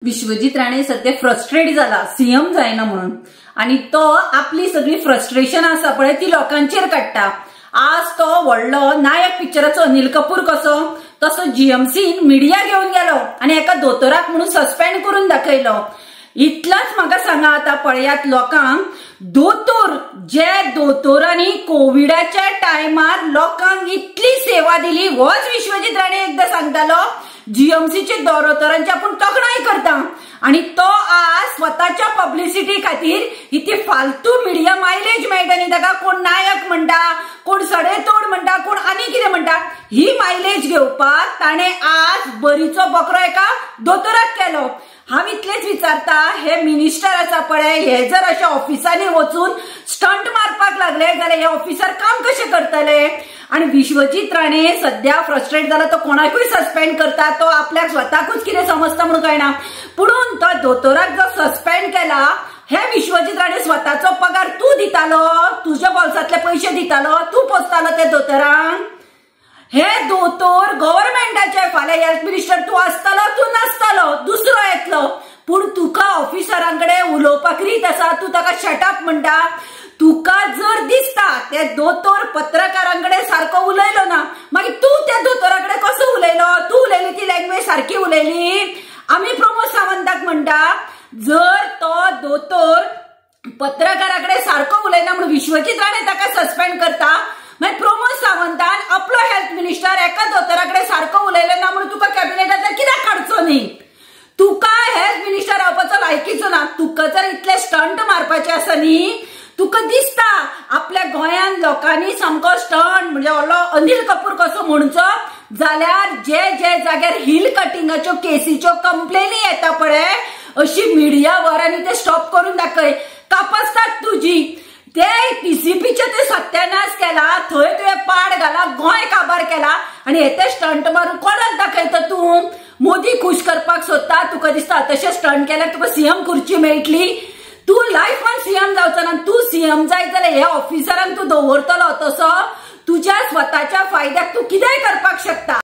विश्वजीत राणे सध्या फ्रस्ट्रेट झाला सीएम जायना म्हणून आणि तो आपली सगळी फ्रस्ट्रेशन आसा पळय ती लोकांचेर काडटा। आज तो व्हडलो नायक पिक्चराचो अनिल कपूर कसो तसो जीएमसीन मिडिया घेऊन गेलो आणि एका दोतोराक म्हणून सस्पेंड करून दाखयलो। इतलाच म्हाका सांगा आता पळयात लोकांक दोतोर जे दोतोरांनी कोविडाच्या टायमार लोकांक इतली सेवा दिली होच विश्वजीत राणे एकदा सांगतालो जीएमसीचे दोतोरांची आपण तोखणाय करता आणि तो आज स्वतःच्या पब्लिसिटी खातीर इथे फालतू मीडिया मायलेज मेळटा न्ही ताका कोण नायक म्हणटा कोण सडेतोड म्हणटा कोण आनी कितें म्हणटा ही मायलेज घेवपाक ताणे आज बरीचो बकरो एका दोतोराक केलो। हांव इतलेच विचारता हे मिनिस्टर आसा पळय हे जर अशा ऑफिसांनी वचून स्टंट मारपाक लागले जाल्यार हे ऑफिसर काम कशे करतले। आणि विश्वजीत राणे सध्या फ्रस्ट्रेट झाला तो कोणाकूय सस्पेंड करता तो आपल्याक स्वतःकूच कितें समजता म्हणून कळना पुणून तो दोतोराक जो सस्पेंड केला हे विश्वजीत राणे स्वतःचो पगार तू दितालो तुझ्या बोल्सातले पैसे दितालो तू पोसतालो ते दोतोरांक। हे दोतोर गव्हर्नमेंटाचे फाल्यां हेल्थ मिनिस्टर तू आसतालो तू नासतालो दुसरो येतलो पूण तुका ऑफिसरांकडे उलोवपाक रीत आसा तू ताका शटअप म्हणटा। तुका जर दिसता ते दोतोर पत्रकारांकडे सारको उलयलो ना मागीर तू त्या दोतोराकडे कसो उलयलो तू उलयली ती लँग्वेज सारकी उलयली। आम्ही प्रमोद सावंताक म्हणटा जर तो दोतोर पत्रकाराकडे सारको उलयना म्हणून विश्वजीत राणे ताका सस्पेंड करता मागीर प्रमोद सावंतान आपलो हेल्थ मिनिस्टर एका दोतोराकडे सारको उलयलो ना म्हणून तुका कॅबिनेटांतल्यान कित्याक काडचो न्ही। तुका हेल्थ मिनिस्टर रावपाचो लायकीचो ना तुका जर इतले स्टंट मारपाचे आसा न्ही तुका दिसता आपल्या गोंयान लोकांनी सामको स्टंट म्हणजे व्हडलो अनिल कपूर कसो म्हणचो जाल्यार जे जे जाग्यार हिल कटिंगाच्यो केसीच्यो कंप्लेनी येता पळय अशी मिडिया वरांनी ते स्टॉप करून दाखय कापासतात तुजी ते पीसीपीचे ते सत्यानाश केला थंय तुवें पाड घाला गोंय काबार केला आणि हे ते स्टंट मारून कोणाक दाखयता तू मोदी खुश करपाक सोदता तुका दिसता तशें स्टंट केल्यार तुका सीएम खुर्ची मेळटली तू लायफान सीएम जावचो ना तू सीएम जाय जाल्यार हे ऑफिसरांक तू दवरतलो तसो